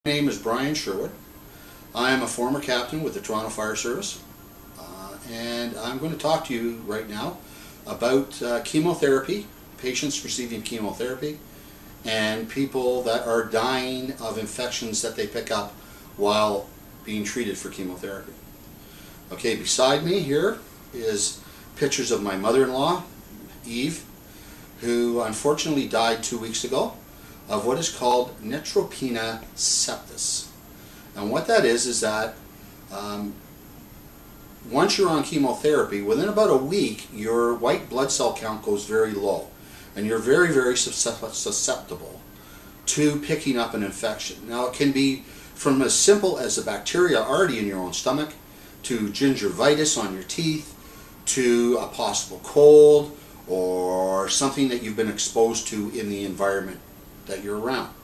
My name is Brian Sherwood. I am a former captain with the Toronto Fire Service, and I'm going to talk to you right now about chemotherapy, patients receiving chemotherapy, and people that are dying of infections that they pick up while being treated for chemotherapy. Okay, beside me here is pictures of my mother-in-law, Eve, who unfortunately died 2 weeks ago of what is called neutropenia septis. And what that is that once you're on chemotherapy, within about a week, your white blood cell count goes very low. And you're very, very susceptible to picking up an infection. Now, it can be from as simple as a bacteria already in your own stomach, to gingivitis on your teeth, to a possible cold, or something that you've been exposed to in the environment that you're around.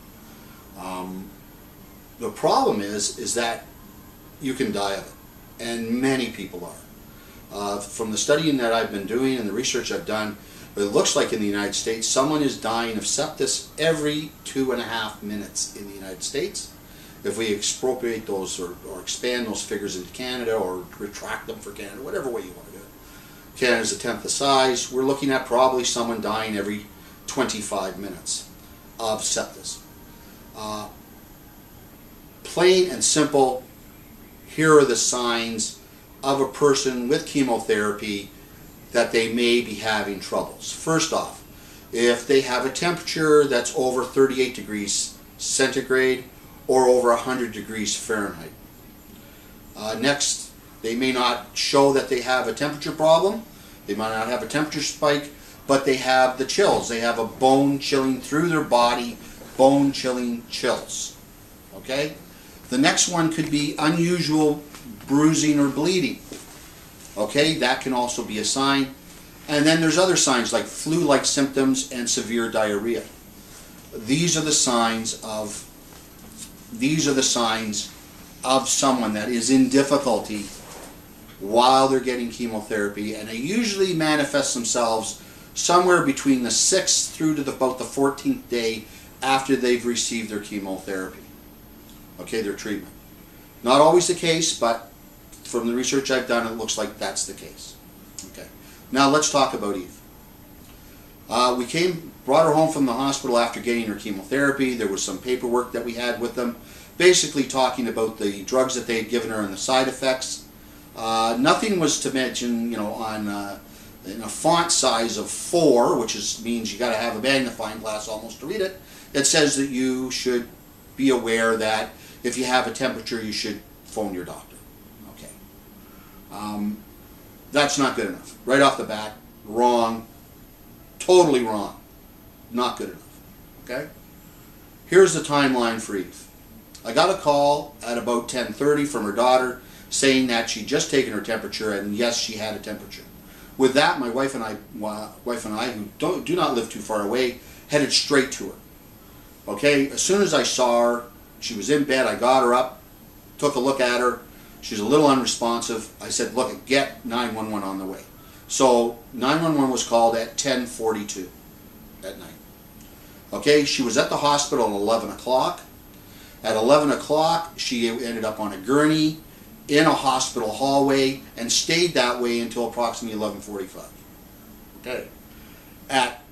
The problem is that you can die of it, and many people are. From the studying that I've been doing and the research I've done, it looks like in the United States someone is dying of sepsis every 2.5 minutes in the United States. If we expropriate those or expand those figures into Canada, or retract them for Canada, whatever way you want to do it. Canada's a tenth the size. We're looking at probably someone dying every 25 minutes of sepsis. Plain and simple, here are the signs of a person with chemotherapy that they may be having troubles. First off, if they have a temperature that's over 38 degrees centigrade or over 100 degrees Fahrenheit. Next, they may not show that they have a temperature problem. They might not have a temperature spike, but they have the chills. They have a bone chilling through their body, bone chilling chills. Okay? The next one could be unusual bruising or bleeding. Okay, that can also be a sign. And then there's other signs like flu-like symptoms and severe diarrhea. These are the signs of someone that is in difficulty while they're getting chemotherapy, and they usually manifest themselves somewhere between the 6th through to about the 14th day after they've received their chemotherapy. Okay, their treatment. Not always the case, but from the research I've done, it looks like that's the case. Okay, now let's talk about Eve. We brought her home from the hospital after getting her chemotherapy. There was some paperwork that we had with them, basically talking about the drugs that they had given her and the side effects. Nothing was to mention, in a font size of 4, which means you got to have a magnifying glass almost to read it. It says that you should be aware that if you have a temperature, you should phone your doctor. Okay, that's not good enough. Right off the bat, wrong, totally wrong, not good enough. Okay, here's the timeline for Eve. I got a call at about 10:30 from her daughter saying that she'd just taken her temperature, and yes, she had a temperature. With that, my wife and I, who do not live too far away, headed straight to her. Okay, as soon as I saw her, she was in bed. I got her up, took a look at her. She's a little unresponsive. I said, look, get 911 on the way. So 911 was called at 10:42 at night. Okay, she was at the hospital at 11 o'clock. At 11 o'clock, she ended up on a gurney in a hospital hallway and stayed that way until approximately 11:45. Okay. At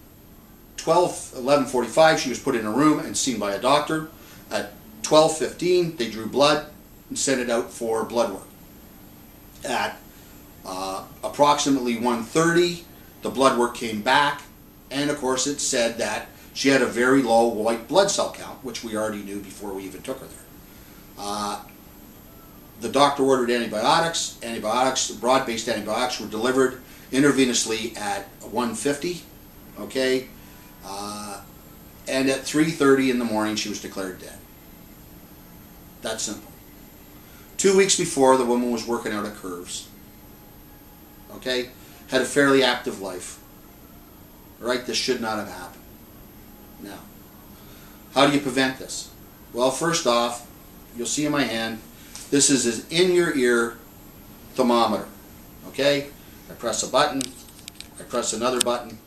11:45, she was put in a room and seen by a doctor. At 12:15, they drew blood and sent it out for blood work. At approximately 1:30, the blood work came back, and of course it said that she had a very low white blood cell count, which we already knew before we even took her there. The doctor ordered antibiotics. Broad-based antibiotics were delivered intravenously at 1:50. Okay, and at 3:30 in the morning, she was declared dead. That simple. 2 weeks before, the woman was working out of curves. Okay, had a fairly active life. Right, this should not have happened. Now, how do you prevent this? Well, first off, you'll see in my hand, this is an in-your-ear thermometer. Okay, I press a button, I press another button,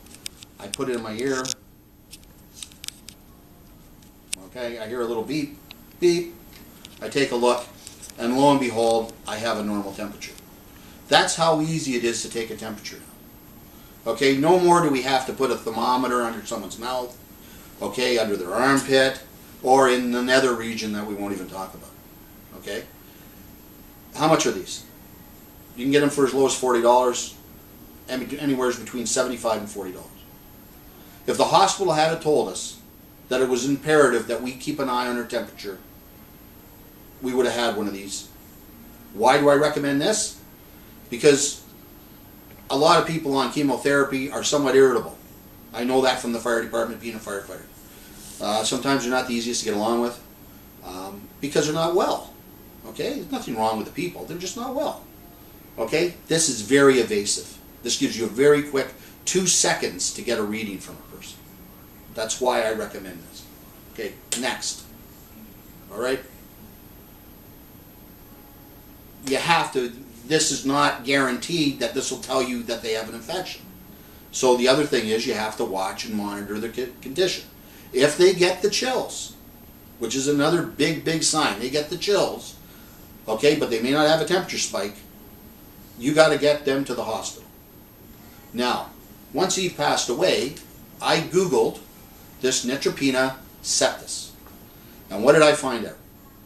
I put it in my ear. Okay, I hear a little beep, beep, I take a look, and lo and behold, I have a normal temperature. That's how easy it is to take a temperature now. Okay, no more do we have to put a thermometer under someone's mouth, okay, under their armpit, or in the nether region that we won't even talk about. Okay? How much are these? You can get them for as low as $40, and anywhere between $75 and $40. If the hospital had told us that it was imperative that we keep an eye on her temperature, we would have had one of these. Why do I recommend this? Because a lot of people on chemotherapy are somewhat irritable. I know that from the fire department, being a firefighter. Sometimes they're not the easiest to get along with because they're not well. Okay? There's nothing wrong with the people. They're just not well. Okay? This is very evasive. This gives you a very quick 2 seconds to get a reading from a person. That's why I recommend this. Okay, next. All right? You have to, this is not guaranteed that this will tell you that they have an infection. So the other thing is you have to watch and monitor the condition. If they get the chills, which is another big sign, they get the chills, okay, but they may not have a temperature spike, you got to get them to the hospital. Now, once he passed away, I Googled this Neutropenia septis. And what did I find out?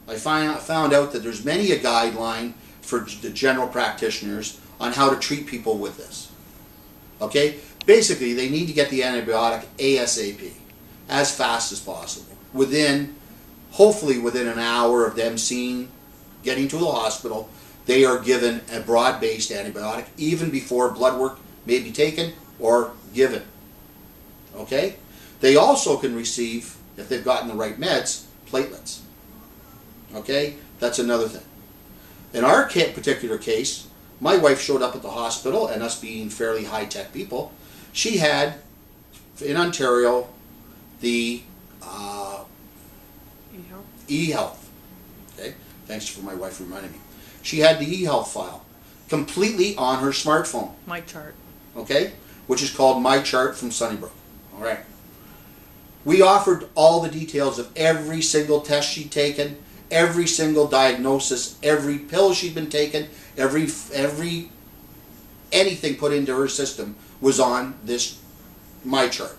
I found out that there's many a guideline for the general practitioners on how to treat people with this. Okay? Basically, they need to get the antibiotic ASAP, as fast as possible. Hopefully within an hour of them getting to the hospital, they are given a broad-based antibiotic, even before blood work may be taken or given. Okay? They also can receive, if they've gotten the right meds, platelets. Okay? That's another thing. In our particular case, my wife showed up at the hospital, and us being fairly high-tech people, she had, in Ontario, the e-health. Okay? Thanks for my wife reminding me. She had the e-health file completely on her smartphone. My chart. Okay? Which is called My Chart from Sunnybrook. All right. We offered all the details of every single test she'd taken, every single diagnosis, every pill she'd been taking, anything put into her system was on this My Chart.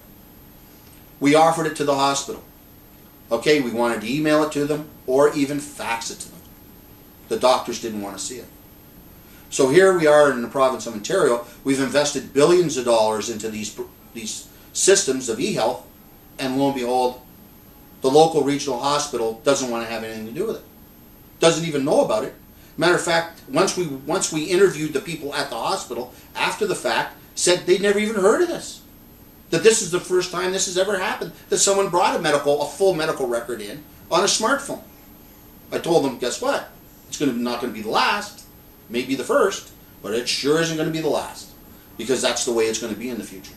We offered it to the hospital. Okay, we wanted to email it to them or even fax it to them. The doctors didn't want to see it. So here we are in the province of Ontario. We've invested billions of dollars into these systems of e-health, and lo and behold, the local regional hospital doesn't want to have anything to do with it. Doesn't even know about it. Matter of fact, once we interviewed the people at the hospital after the fact, said they'd never even heard of this. That this is the first time this has ever happened, that someone brought a full medical record in on a smartphone. I told them, guess what? It's not going to be the last. Maybe the first, but it sure isn't going to be the last, because that's the way it's going to be in the future.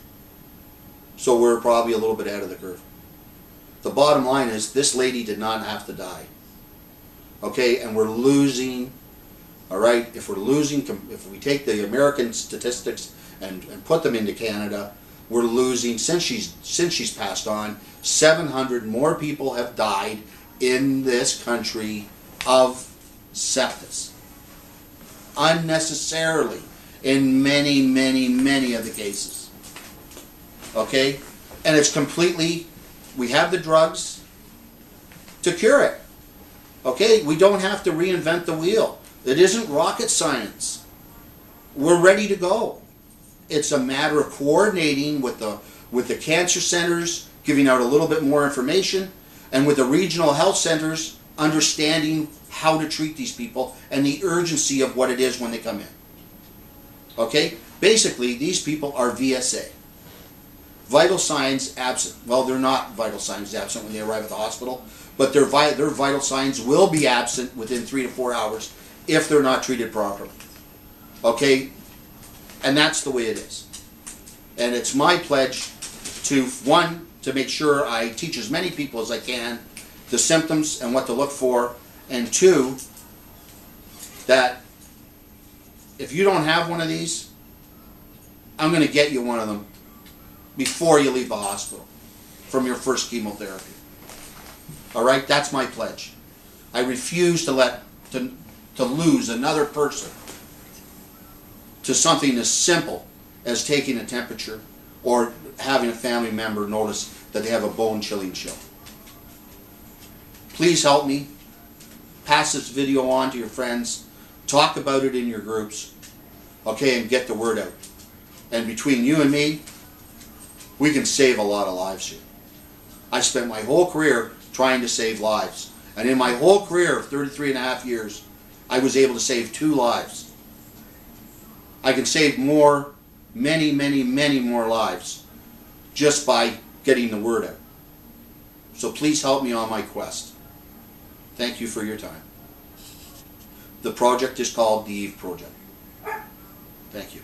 So we're probably a little bit ahead of the curve. The bottom line is this lady did not have to die. Okay, and we're losing, all right, if we take the American statistics and put them into Canada, we're losing, since she's passed on, 700 more people have died in this country of sepsis. Unnecessarily, in many of the cases. Okay? And it's completely, we have the drugs to cure it. Okay? We don't have to reinvent the wheel. It isn't rocket science. We're ready to go. It's a matter of coordinating with the cancer centers, giving out a little bit more information, and with the regional health centers understanding how to treat these people and the urgency of what it is when they come in. Okay? Basically, these people are VSA. Vital signs absent. Well, they're not vital signs absent when they arrive at the hospital, but their vital signs will be absent within 3 to 4 hours if they're not treated properly. Okay? And that's the way it is. And it's my pledge to, one, to make sure I teach as many people as I can the symptoms and what to look for, and two, that if you don't have one of these, I'm going to get you one of them before you leave the hospital from your first chemotherapy. All right? That's my pledge. I refuse to lose another person to something as simple as taking a temperature or having a family member notice that they have a bone-chilling chill. Please help me. Pass this video on to your friends. Talk about it in your groups. Okay, and get the word out. And between you and me, we can save a lot of lives here. I spent my whole career trying to save lives. And in my whole career of 33 and a half years, I was able to save 2 lives. I can save more, many, many, many more lives just by getting the word out. So please help me on my quest. Thank you for your time. The project is called the Eve Project. Thank you.